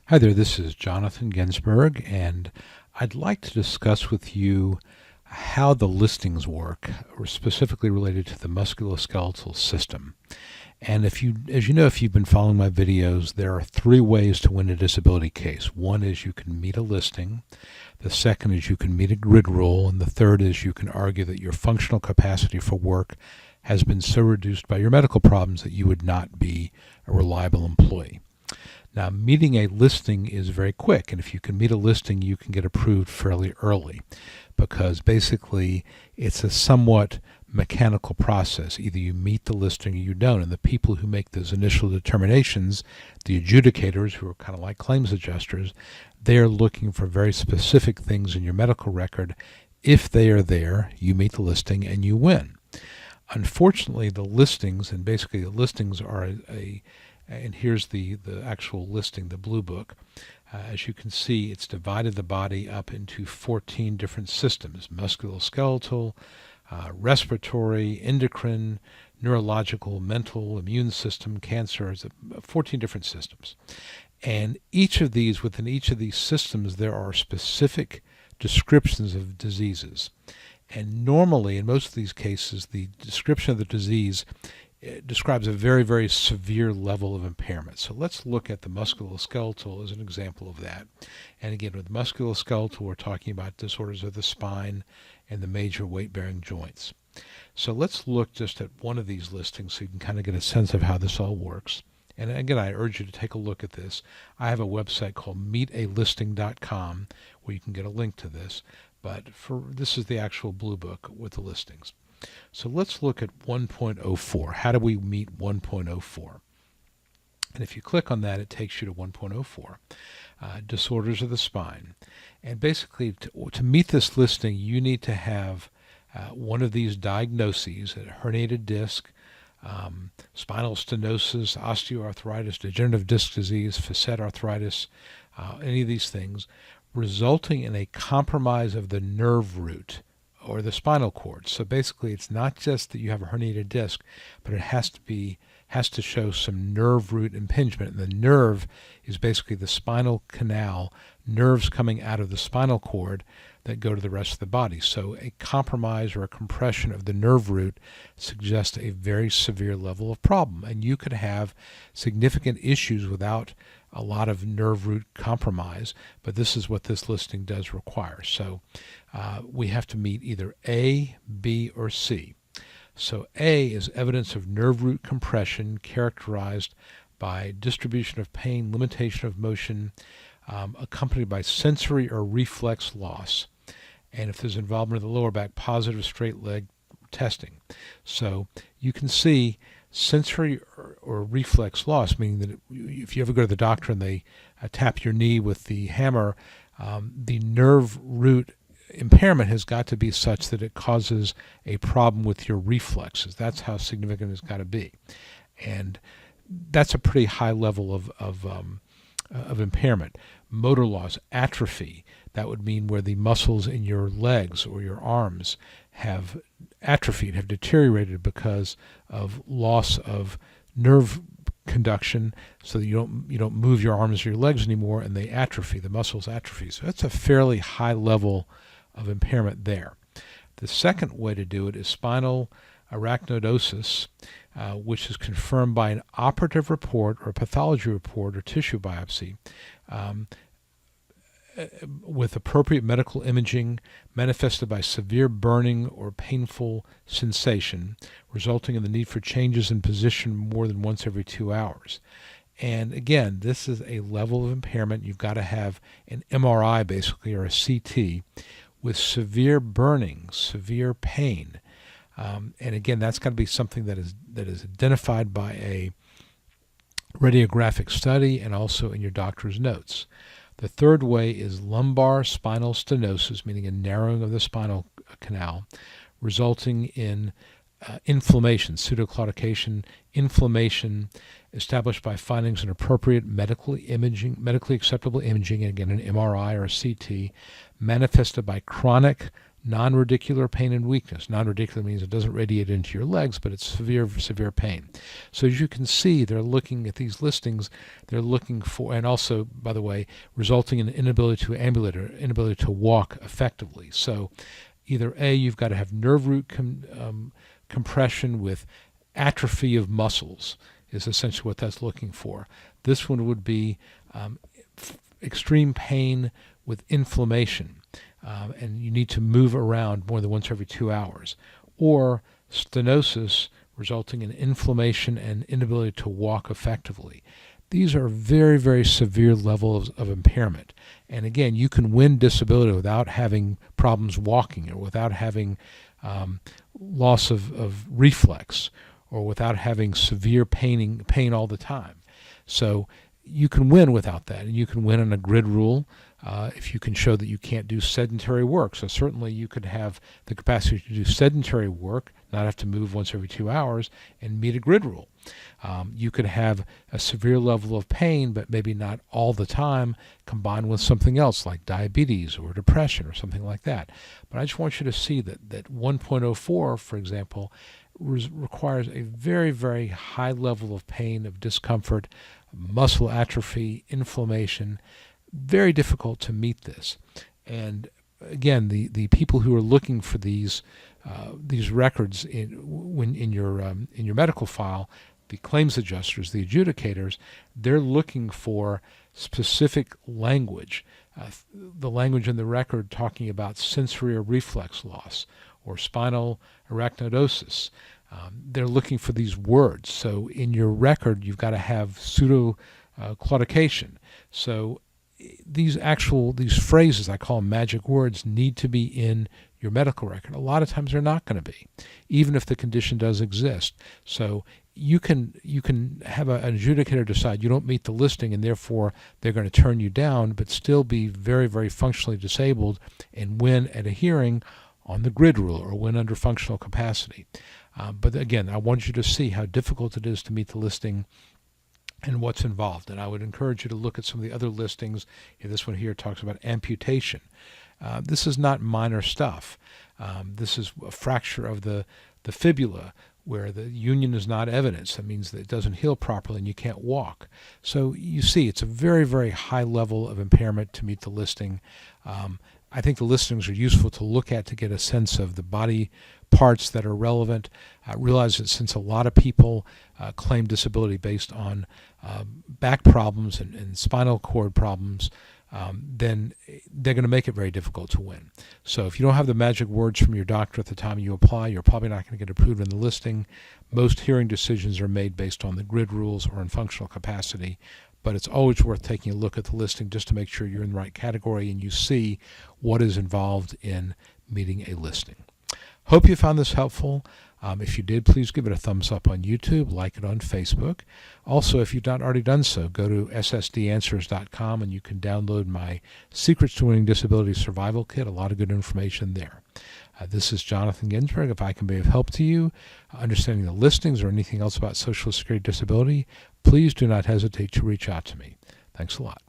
Hi there, this is Jonathan Ginsberg, and I'd like to discuss with you how the listings work, or specifically related to the musculoskeletal system. And as you know, if you've been following my videos, there are three ways to win a disability case. One is you can meet a listing, the second is you can meet a grid rule, and the third is you can argue that your functional capacity for work has been so reduced by your medical problems that you would not be a reliable employee. Now, meeting a listing is very quick, and if you can meet a listing, you can get approved fairly early, because basically it's a somewhat mechanical process. Either you meet the listing or you don't, and the people who make those initial determinations, the adjudicators, who are kind of like claims adjusters, they're looking for very specific things in your medical record. If they are there, you meet the listing and you win. Unfortunately, the listings, and basically the listings are and here's the actual listing, the blue book. As you can see, it's divided the body up into 14 different systems: musculoskeletal, respiratory, endocrine, neurological, mental, immune system, cancer. It's 14 different systems. And within each of these systems, there are specific descriptions of diseases. And normally, in most of these cases, the description of the disease describes a very, very severe level of impairment. So let's look at the musculoskeletal as an example of that. And again, with musculoskeletal, we're talking about disorders of the spine and the major weight-bearing joints. So let's look just at one of these listings so you can kind of get a sense of how this all works. And again, I urge you to take a look at this. I have a website called meetalisting.com where you can get a link to this. But this is the actual blue book with the listings. So let's look at 1.04. How do we meet 1.04? And if you click on that, it takes you to 1.04, disorders of the spine. And basically, to meet this listing, you need to have one of these diagnoses: a herniated disc, spinal stenosis, osteoarthritis, degenerative disc disease, facet arthritis, any of these things, resulting in a compromise of the nerve root or the spinal cord. So basically, it's not just that you have a herniated disc, but it has to show some nerve root impingement. And the nerve is basically the spinal canal, nerves coming out of the spinal cord that go to the rest of the body. So a compromise or a compression of the nerve root suggests a very severe level of problem. And you could have significant issues without a lot of nerve root compromise, but this is what this listing does require. So we have to meet either A, B, or C. So A is evidence of nerve root compression characterized by distribution of pain, limitation of motion, accompanied by sensory or reflex loss. And if there's involvement of the lower back, positive straight leg testing. So you can see sensory or reflex loss, meaning that if you ever go to the doctor and they tap your knee with the hammer, the nerve root impairment has got to be such that it causes a problem with your reflexes. That's how significant it's got to be. And that's a pretty high level of impairment. Motor loss, atrophy, that would mean where the muscles in your legs or your arms have atrophied, have deteriorated because of loss of nerve conduction, so that you don't move your arms or your legs anymore, and they atrophy, the muscles atrophy. So that's a fairly high level of impairment there. The second way to do it is spinal arachnodosis, which is confirmed by an operative report or a pathology report or tissue biopsy with appropriate medical imaging manifested by severe burning or painful sensation, resulting in the need for changes in position more than once every 2 hours. And again, this is a level of impairment. You've got to have an MRI, basically, or a CT, with severe burning, severe pain. And again, that's got to be something that is identified by a radiographic study and also in your doctor's notes. The third way is lumbar spinal stenosis, meaning a narrowing of the spinal canal, resulting in inflammation, pseudoclaudication, inflammation established by findings in appropriate medically acceptable imaging, again an MRI or a CT, manifested by chronic non-radicular pain and weakness. Non-radicular means it doesn't radiate into your legs, but it's severe pain. So as you can see, they're looking at these listings. They're looking for, and also, by the way, resulting in inability to ambulate or inability to walk effectively. So either A, you've got to have nerve root compression with atrophy of muscles is essentially what that's looking for. This one would be extreme pain with inflammation, and you need to move around more than once every 2 hours. Or stenosis resulting in inflammation and inability to walk effectively. These are very, very severe levels of impairment. And again, you can win disability without having problems walking, or without having loss of reflex, or without having severe pain all the time. So you can win without that, and you can win on a grid rule if you can show that you can't do sedentary work. So certainly you could have the capacity to do sedentary work, not have to move once every 2 hours, and meet a grid rule. You could have a severe level of pain, but maybe not all the time, combined with something else like diabetes or depression or something like that. But I just want you to see that 1.04, for example, requires a very, very high level of pain, of discomfort, muscle atrophy, inflammation. Very difficult to meet this. And again, the people who are looking for these records in your medical file, the claims adjusters, the adjudicators, they're looking for specific language, the language in the record talking about sensory or reflex loss or spinal arachnidosis. They're looking for these words. So in your record, you've got to have pseudo-claudication. So these phrases, I call them magic words, need to be in your medical record. A lot of times they're not going to be, even if the condition does exist. So you can have an adjudicator decide you don't meet the listing, and therefore they're going to turn you down, but still be very, very functionally disabled and win at a hearing on the grid rule or win under functional capacity. But again, I want you to see how difficult it is to meet the listing and what's involved. And I would encourage you to look at some of the other listings. This one here talks about amputation. This is not minor stuff. This is a fracture of the fibula where the union is not evidence. That means that it doesn't heal properly and you can't walk. So you see, it's a very, very high level of impairment to meet the listing. I think the listings are useful to look at to get a sense of the body parts that are relevant. Realize that since a lot of people claim disability based on back problems and spinal cord problems, then they're going to make it very difficult to win. So if you don't have the magic words from your doctor at the time you apply, you're probably not going to get approved in the listing. Most hearing decisions are made based on the grid rules or in functional capacity, but it's always worth taking a look at the listing just to make sure you're in the right category and you see what is involved in meeting a listing. Hope you found this helpful. If you did, please give it a thumbs up on YouTube, like it on Facebook. Also, if you've not already done so, go to ssdanswers.com and you can download my Secrets to Winning Disability Survival Kit. A lot of good information there. This is Jonathan Ginsberg. If I can be of help to you, understanding the listings or anything else about Social Security disability, please do not hesitate to reach out to me. Thanks a lot.